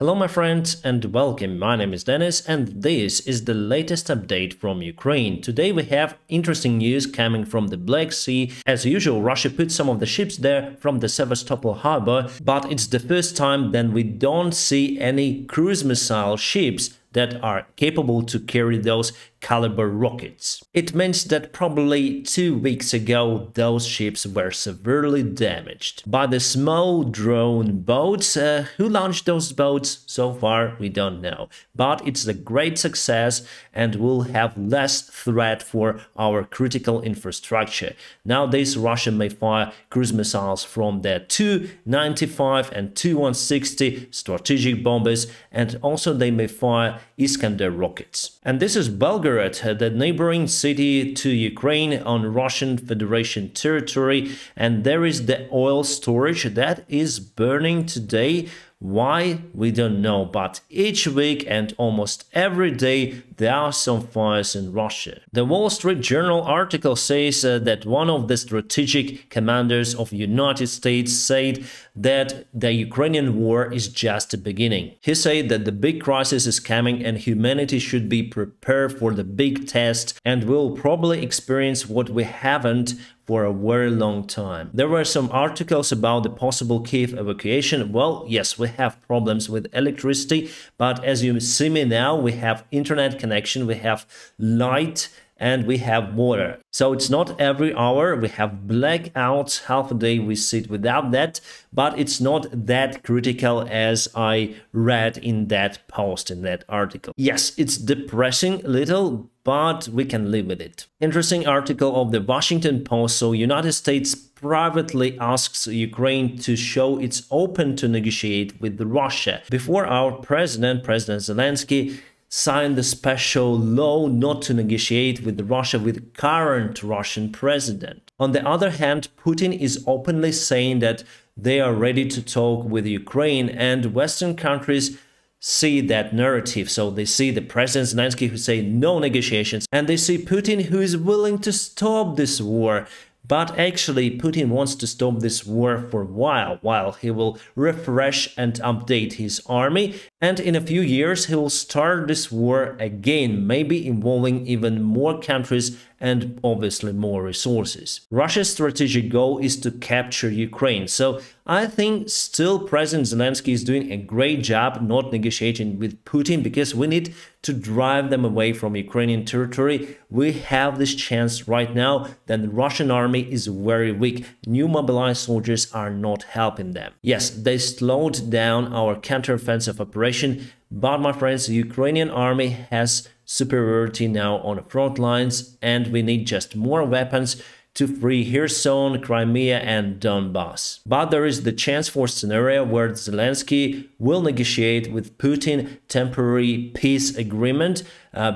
Hello my friends and welcome, my name is Dennis and this is the latest update from Ukraine. Today we have interesting news coming from the Black Sea. As usual, Russia put some of the ships there from the Sevastopol harbor, but it's the first time that we don't see any cruise missile ships that are capable to carry those caliber rockets. It means that probably 2 weeks ago those ships were severely damaged by the small drone boats. Who launched those boats? So far we don't know, but it's a great success and will have less threat for our critical infrastructure. Nowadays Russia may fire cruise missiles from their Tu-95 and Tu-160 strategic bombers, and also they may fire Iskander rockets. And this is Belgorod, the neighboring city to Ukraine on Russian Federation territory, and there is the oil storage that is burning today. Why? We don't know, but each week and almost every day there are some fires in Russia. The Wall Street Journal article says that one of the strategic commanders of the United States said that the Ukrainian war is just the beginning. He said that the big crisis is coming and humanity should be prepared for the big test, and will probably experience what we haven't for a very long time. There were some articles about the possible Kiev evacuation. Well, yes, we have problems with electricity, but as you see me now, we have internet connection, we have light, and we have water. So it's not every hour, we have blackouts, half a day we sit without that, but it's not that critical as I read in that post, in that article. Yes, it's depressing a little, but we can live with it. Interesting article of the Washington Post. So United States privately asks Ukraine to show it's open to negotiate with Russia. Before our President Zelensky, signed the special law not to negotiate with Russia with current Russian president. On the other hand, Putin is openly saying that they are ready to talk with Ukraine, and Western countries see that narrative. So they see the President Zelensky who say no negotiations, and they see Putin who is willing to stop this war. But actually, Putin wants to stop this war for a while he will refresh and update his army, and in a few years he will start this war again, maybe involving even more countries and obviously more resources. Russia's strategic goal is to capture Ukraine, so I think still President Zelensky is doing a great job not negotiating with Putin, because we need to drive them away from Ukrainian territory. We have this chance right now that the Russian army is very weak. New mobilized soldiers are not helping them. Yes, they slowed down our counteroffensive operation, but my friends, the Ukrainian army has superiority now on the front lines, and we need just more weapons to free Kherson, Crimea and Donbass. But there is the chance for scenario where Zelensky will negotiate with Putin temporary peace agreement,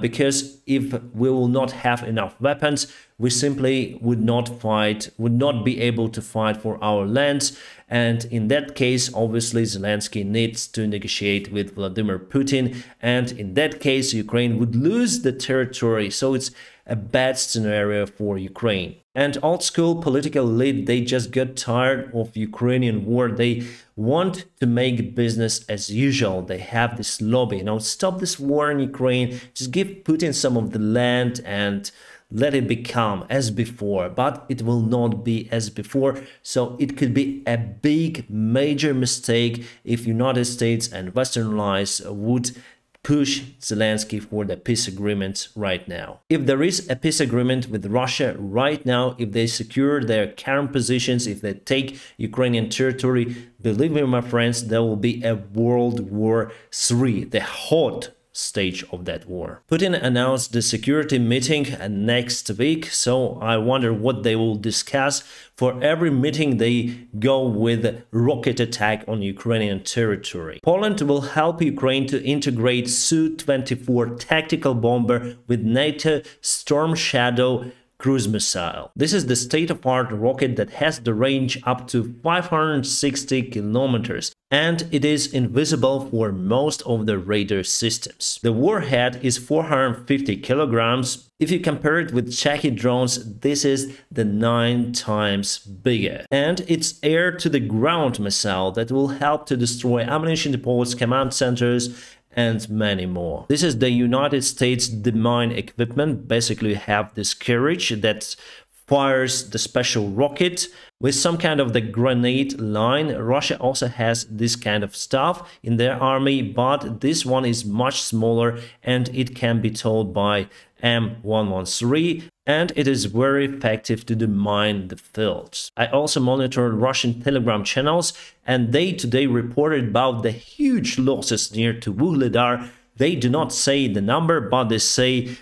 because if we will not have enough weapons, we simply would not be able to fight for our lands. And in that case, obviously, Zelensky needs to negotiate with Vladimir Putin. And in that case, Ukraine would lose the territory. So it's a bad scenario for Ukraine. And old school political elite, they just got tired of Ukrainian war. They want to make business as usual. They have this lobby, stop this war in Ukraine, just give Putin some of the land and let it become as before. But it will not be as before, so it could be a big major mistake if United States and Western allies would push Zelensky for the peace agreement right now. If there is a peace agreement with Russia right now, if they secure their current positions, if they take Ukrainian territory, believe me my friends, there will be a World War III, the hot stage of that war. Putin announced the security meeting next week, so I wonder what they will discuss. For every meeting they go with rocket attack on Ukrainian territory. Poland will help Ukraine to integrate Su-24 tactical bomber with NATO Storm Shadow cruise missile. This is the state-of-art rocket that has the range up to 560 kilometers. and it is invisible for most of the radar systems. The warhead is 450 kilograms. If you compare it with Czechy drones, this is the 9 times bigger. And it's air-to-the-ground missile that will help to destroy ammunition depots, command centers, and many more. This is the United States demine equipment. Basically, you have this carriage that fires the special rocket with some kind of the grenade line. Russia also has this kind of stuff in their army, but this one is much smaller and it can be towed by M113, and it is very effective to demine the fields. I also monitored Russian Telegram channels, and they today reported about the huge losses near to Vuhledar. They do not say the number, but they say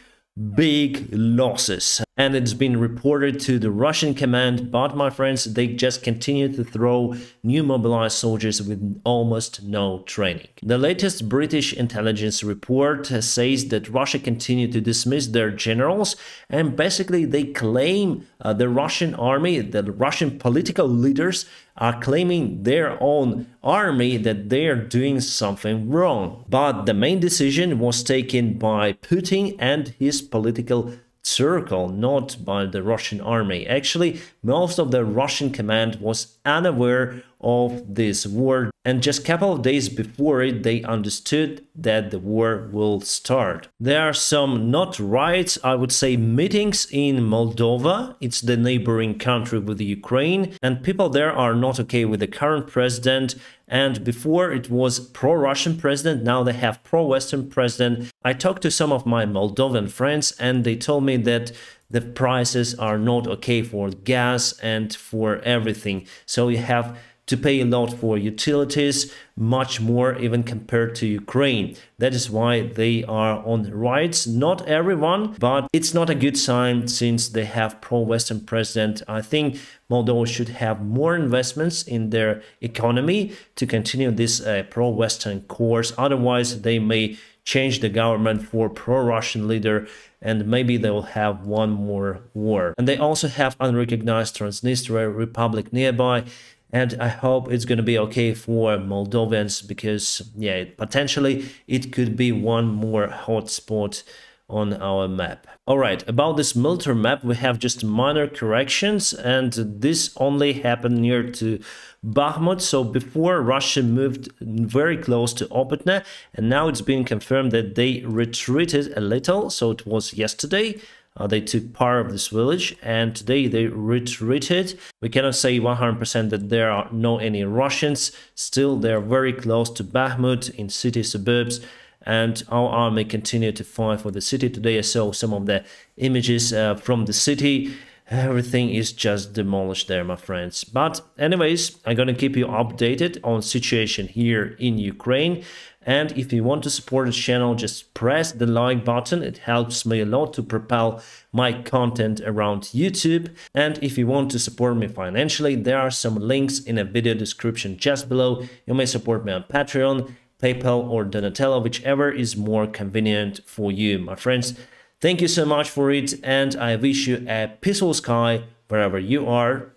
big losses, and it's been reported to the Russian command, but my friends, they just continue to throw new mobilized soldiers with almost no training. The latest British intelligence report says that Russia continued to dismiss their generals, and basically they claim the Russian army, the Russian political leaders are claiming their own army that they are doing something wrong. But the main decision was taken by Putin and his political circle, not by the Russian army. Actually, most of the Russian command was unaware of this war, and just a couple of days before it, they understood that the war will start. There are some not riots, I would say meetings in Moldova. It's the neighboring country with the Ukraine, and people there are not okay with the current president. And before it was pro-Russian president, now they have pro-Western president. I talked to some of my Moldovan friends and they told me that the prices are not okay for gas and for everything. So you have to pay a lot for utilities, much more even compared to Ukraine. That is why they are on riots. Not everyone, but it's not a good sign since they have pro-Western president. I think Moldova should have more investments in their economy to continue this pro-Western course. Otherwise, they may change the government for pro-Russian leader, and maybe they will have one more war. And they also have unrecognized Transnistria Republic nearby. And I hope it's going to be okay for Moldovans because, yeah, potentially it could be one more hotspot on our map. All right, about this military map, we have just minor corrections, and this only happened near to Bahamut. So before, Russia moved very close to Opitne, and now it's been confirmed that they retreated a little. So it was yesterday. They took part of this village, and today they retreated. We cannot say 100% that there are no any Russians. Still, they are very close to Bahamut in city suburbs, and our army continued to fight for the city. Today I saw some of the images from the city. Everything is just demolished there, my friends. But anyways, I'm gonna keep you updated on situation here in Ukraine. And if you want to support the channel, just press the like button. It helps me a lot to propel my content around YouTube. And if you want to support me financially, there are some links in a video description just below. You may support me on Patreon, PayPal, or Donatello, whichever is more convenient for you, my friends. Thank you so much for it, and I wish you a peaceful sky wherever you are.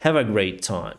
Have a great time.